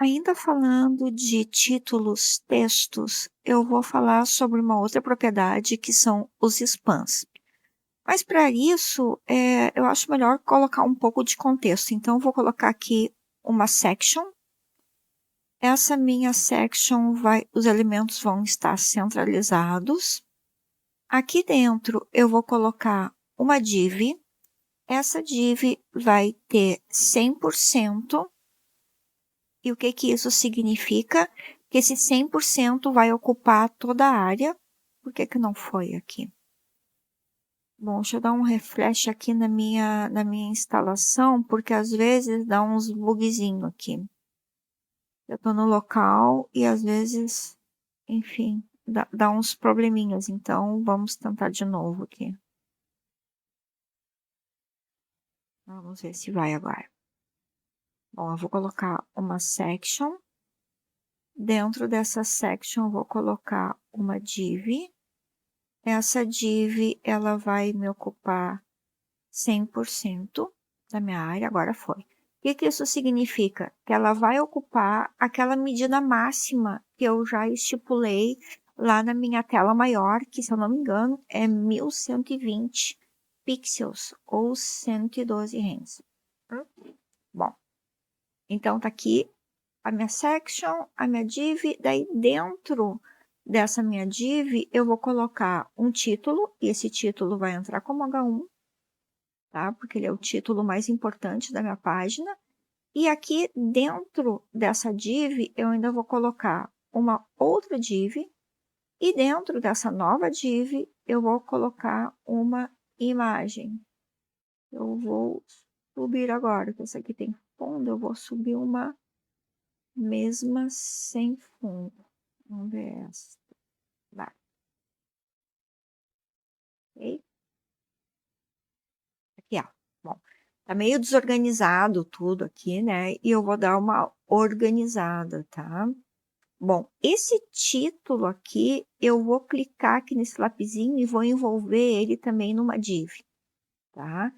Ainda falando de títulos, textos, eu vou falar sobre uma outra propriedade que são os spans. Mas para isso, eu acho melhor colocar um pouco de contexto. Então, eu vou colocar aqui uma section. Essa minha section os elementos vão estar centralizados. Aqui dentro, eu vou colocar uma div. Essa div vai ter 100%. E o que que isso significa? Que esse 100% vai ocupar toda a área. Por que que não foi aqui? Bom, deixa eu dar um refresh aqui na minha instalação, porque às vezes dá uns bugzinho aqui. Eu tô no local e às vezes, enfim, dá uns probleminhas. Então, vamos tentar de novo aqui. Vamos ver se vai agora. Bom, eu vou colocar uma section. Dentro dessa section, eu vou colocar uma div. Essa div, ela vai me ocupar 100% da minha área. Agora foi. O que isso significa? Que ela vai ocupar aquela medida máxima que eu já estipulei lá na minha tela maior, que, se eu não me engano, é 1120 pixels ou 112 hands. Bom, então tá aqui a minha section, a minha div. Daí dentro dessa minha div eu vou colocar um título, e esse título vai entrar como H1, tá? Porque ele é o título mais importante da minha página. E aqui dentro dessa div eu ainda vou colocar uma outra div, e dentro dessa nova div eu vou colocar uma imagem. Eu vou subir agora, que essa aqui tem fundo, eu vou subir uma mesma sem fundo. Vamos ver essa. Vai. Ok? Aqui, ó. Bom, tá meio desorganizado tudo aqui, né? E eu vou dar uma organizada, tá? Bom, esse título aqui, eu vou clicar aqui nesse lapisinho e vou envolver ele também numa div, tá?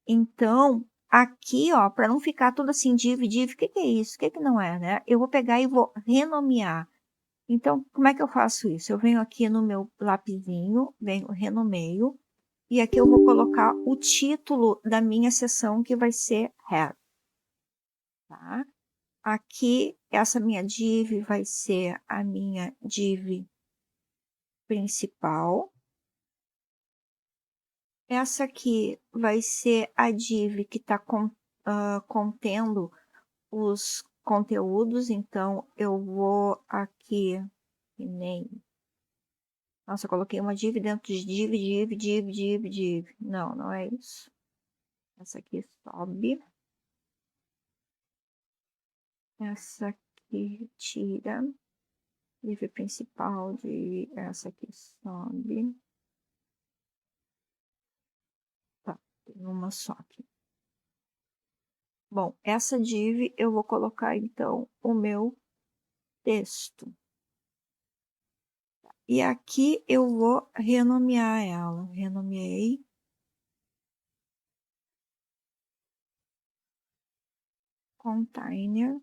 Então, aqui, ó, para não ficar tudo assim, div, o que que é isso? O que que não é, né? Eu vou pegar e vou renomear. Então, como é que eu faço isso? Eu venho aqui no meu lapisinho, venho, renomeio, e aqui eu vou colocar o título da minha seção, que vai ser Head, tá? Aqui, essa minha div vai ser a minha div principal. Essa aqui vai ser a div que está contendo os conteúdos. Então, eu vou aqui, que nem... Nossa, eu coloquei uma div dentro de div. Não, não é isso. Essa aqui sobe. Essa aqui tira. Div principal, essa aqui sobe. Tá, tem uma só aqui. Bom, essa div eu vou colocar, então, o meu texto. E aqui eu vou renomear ela. Renomeei. Container.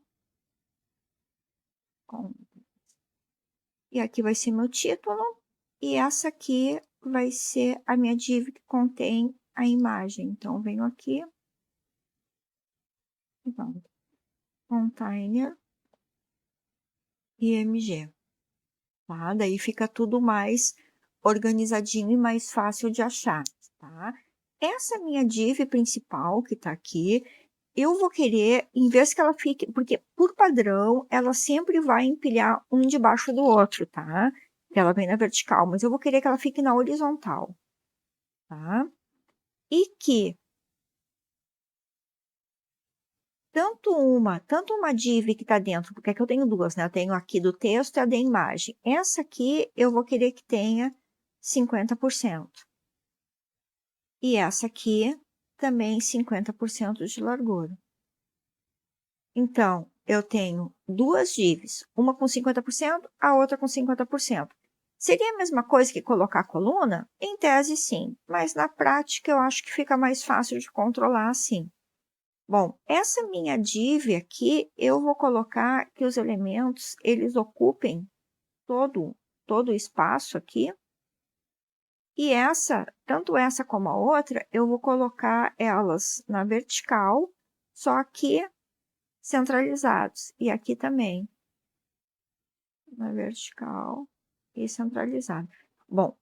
E aqui vai ser meu título. E essa aqui vai ser a minha div que contém a imagem. Então, venho aqui. Vamos. Container. IMG. Tá? Daí fica tudo mais organizadinho e mais fácil de achar, tá? Essa minha div principal que tá aqui, eu vou querer, em vez que ela fique, porque por padrão, ela sempre vai empilhar um debaixo do outro, tá? Ela vem na vertical, mas eu vou querer que ela fique na horizontal, tá? E que tanto uma div que está dentro, porque aqui eu tenho duas, né? Eu tenho aqui do texto e a da imagem. Essa aqui eu vou querer que tenha 50%. E essa aqui também 50% de largura. Então, eu tenho duas divs, uma com 50%, a outra com 50%. Seria a mesma coisa que colocar coluna? Em tese, sim. Mas na prática, eu acho que fica mais fácil de controlar assim. Bom, essa minha div aqui, eu vou colocar que os elementos, eles ocupem todo o espaço aqui. E tanto essa como a outra, eu vou colocar elas na vertical, só que centralizados. E aqui também, na vertical e centralizado. Bom,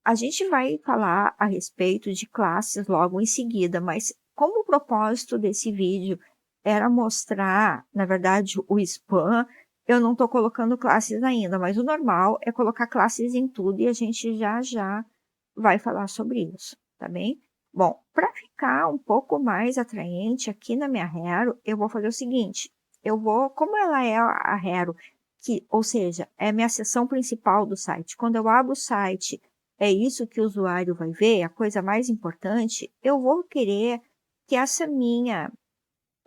a gente vai falar a respeito de classes logo em seguida, mas como o propósito desse vídeo era mostrar, na verdade, o spam, eu não estou colocando classes ainda, mas o normal é colocar classes em tudo e a gente já vai falar sobre isso, tá bem? Bom, para ficar um pouco mais atraente aqui na minha Hero, eu vou fazer o seguinte, como ela é a Hero, ou seja, é a minha seção principal do site, quando eu abro o site, é isso que o usuário vai ver, a coisa mais importante, eu vou querer que essa minha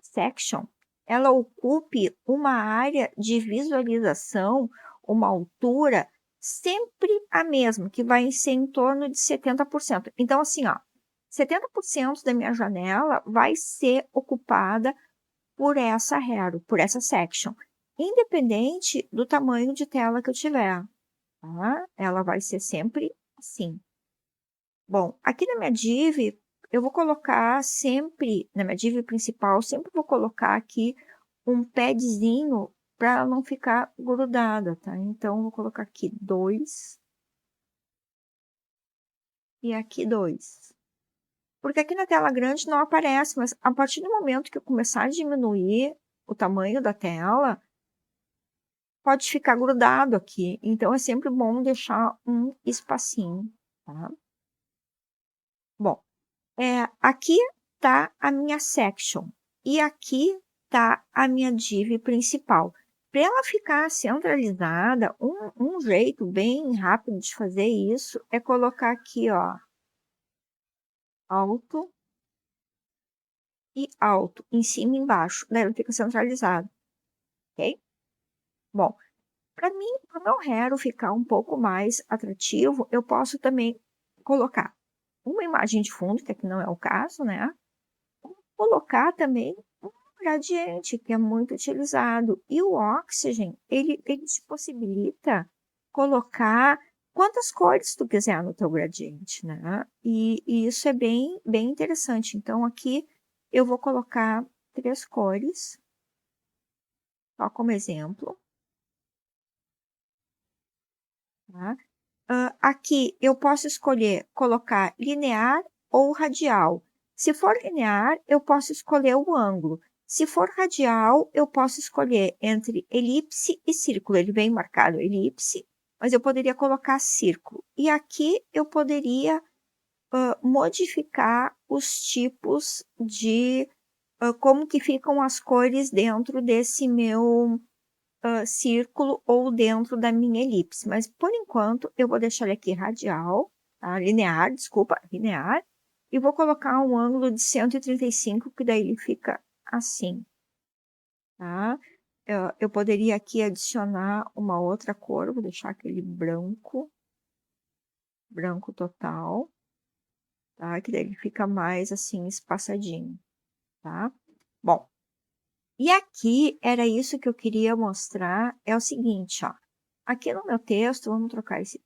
section, ela ocupe uma área de visualização, uma altura sempre a mesma, que vai ser em torno de 70%. Então, assim, ó, 70% da minha janela vai ser ocupada por essa hero, por essa section, independente do tamanho de tela que eu tiver. Tá? Ela vai ser sempre assim. Bom, aqui na minha div, eu vou colocar sempre, na minha div principal, sempre vou colocar aqui um padzinho para ela não ficar grudada, tá? Então, eu vou colocar aqui 2 e aqui 2. Porque aqui na tela grande não aparece, mas a partir do momento que eu começar a diminuir o tamanho da tela, pode ficar grudado aqui. Então, é sempre bom deixar um espacinho, tá? Bom, aqui está a minha section e aqui está a minha div principal. Para ela ficar centralizada, um jeito bem rápido de fazer isso é colocar aqui, ó, alto e alto, em cima e embaixo. Daí ela fica centralizada, ok? Bom, para mim, para o meu hero ficar um pouco mais atrativo, eu posso também colocar uma imagem de fundo, que aqui não é o caso, né? Colocar também um gradiente, que é muito utilizado. E o Oxygen, ele te possibilita colocar quantas cores tu quiser no teu gradiente, né? E isso é bem interessante. Então, aqui eu vou colocar 3 cores, só como exemplo. Tá? Aqui eu posso escolher colocar linear ou radial. Se for linear, eu posso escolher o ângulo. Se for radial, eu posso escolher entre elipse e círculo. Ele vem marcado elipse, mas eu poderia colocar círculo. E aqui eu poderia modificar os tipos de como que ficam as cores dentro desse meu círculo ou dentro da minha elipse. Mas, por enquanto, eu vou deixar ele aqui radial, tá? Linear, desculpa, linear. E vou colocar um ângulo de 135, que daí ele fica assim. Tá? Eu poderia aqui adicionar uma outra cor, vou deixar aquele branco, branco total, tá? Que daí ele fica mais assim, espaçadinho, tá? Bom, e aqui era isso que eu queria mostrar, é o seguinte, ó. Aqui no meu texto, vamos trocar esse.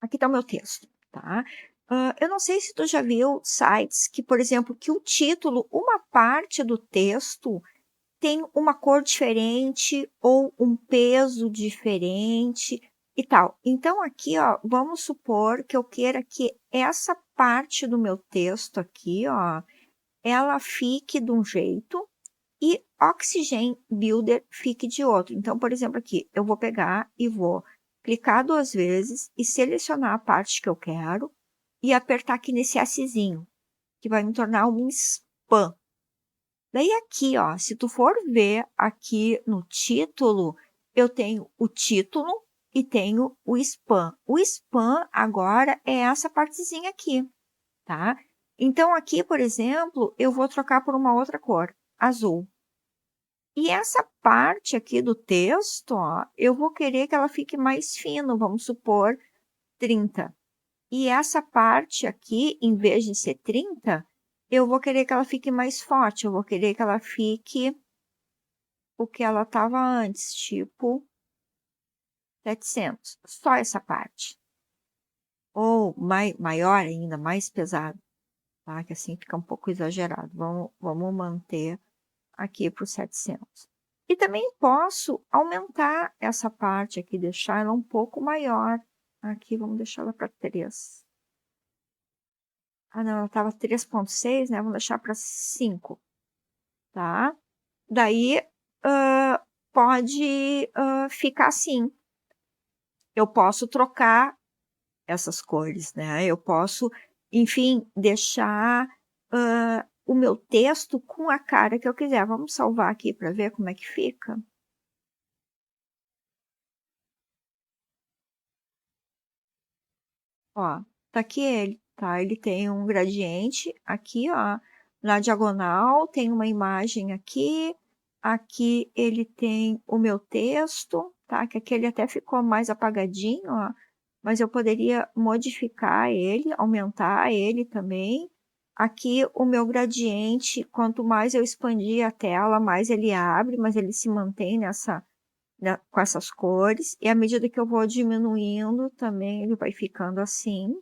Aqui está o meu texto, tá? Eu não sei se tu já viu sites que, por exemplo, que o título, uma parte do texto tem uma cor diferente ou um peso diferente e tal. Então, aqui, ó, vamos supor que eu queira que essa parte do meu texto aqui, ó, ela fique de um jeito e Oxygen Builder fique de outro. Então, por exemplo, aqui, eu vou pegar e vou clicar 2 vezes e selecionar a parte que eu quero e apertar aqui nesse Szinho, que vai me tornar um spam. Daí aqui, ó, se tu for ver aqui no título, eu tenho o título e tenho o spam. O spam agora é essa partezinha aqui, tá? Então, aqui, por exemplo, eu vou trocar por uma outra cor, azul. E essa parte aqui do texto, ó, eu vou querer que ela fique mais fina, vamos supor 30. E essa parte aqui, em vez de ser 30, eu vou querer que ela fique mais forte, eu vou querer que ela fique o que ela estava antes, tipo 700, só essa parte. Ou maior ainda, mais pesado, tá? Que assim fica um pouco exagerado. Vamos manter aqui para os 700. E também posso aumentar essa parte aqui, deixar ela um pouco maior. Aqui, vamos deixar ela para 3. Ah, não, ela estava 3,6, né? Vamos deixar para 5, tá? Daí, pode ficar assim. Eu posso trocar essas cores, né? Eu posso, enfim, deixar o meu texto com a cara que eu quiser. Vamos salvar aqui para ver como é que fica. Ó, tá aqui ele, tá? Ele tem um gradiente aqui, ó, na diagonal, tem uma imagem aqui. Aqui ele tem o meu texto, tá? Que aqui ele até ficou mais apagadinho, ó. Mas eu poderia modificar ele, aumentar ele também. Aqui o meu gradiente, quanto mais eu expandir a tela, mais ele abre, mas ele se mantém com essas cores. E à medida que eu vou diminuindo também, ele vai ficando assim,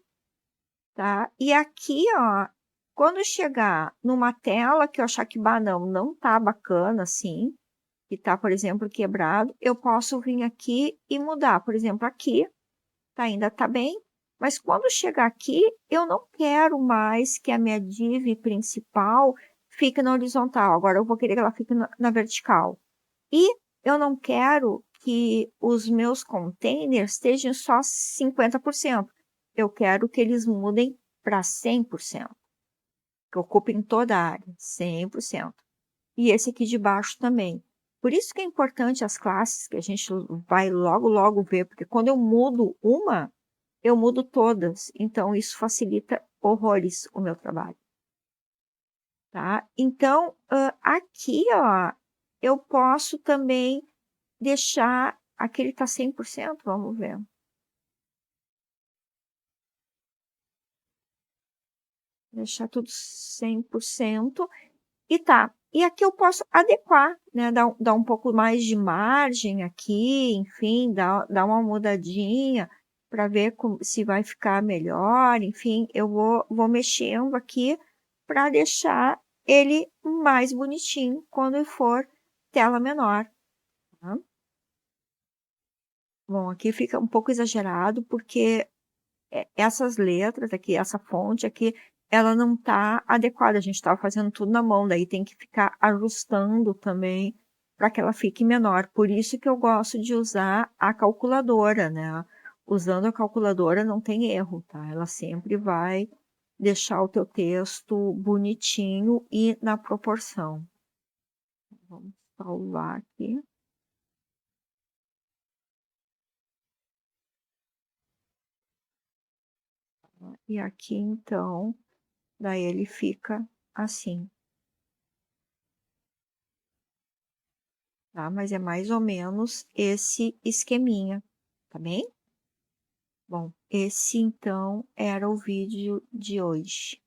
tá? E aqui, ó, quando chegar numa tela que eu achar que não tá bacana assim, que tá, por exemplo, quebrado, eu posso vir aqui e mudar. Por exemplo, aqui ainda tá bem, mas quando chegar aqui, eu não quero mais que a minha div principal fique na horizontal. Agora eu vou querer que ela fique na vertical. E eu não quero que os meus containers estejam só 50%. Eu quero que eles mudem para 100%, que ocupem toda a área, 100%. E esse aqui de baixo também. Por isso que é importante as classes, que a gente vai logo, logo ver, porque quando eu mudo uma, eu mudo todas. Então, isso facilita horrores o meu trabalho. Tá? Então, aqui, ó, eu posso também deixar, aqui ele está 100%, vamos ver. Deixar tudo 100%. E tá. E aqui eu posso adequar, né? Dar um pouco mais de margem aqui, enfim, dar uma mudadinha para ver se vai ficar melhor. Enfim, eu vou mexendo aqui para deixar ele mais bonitinho quando for tela menor. Tá? Bom, aqui fica um pouco exagerado porque essas letras aqui, essa fonte aqui, ela não está adequada. A gente estava fazendo tudo na mão, daí tem que ficar ajustando também para que ela fique menor. Por isso que eu gosto de usar a calculadora, né? Usando a calculadora não tem erro, tá? Ela sempre vai deixar o teu texto bonitinho e na proporção. Vamos salvar aqui. E aqui, então, daí ele fica assim. Tá? Mas é mais ou menos esse esqueminha, tá bem? Bom, esse então era o vídeo de hoje.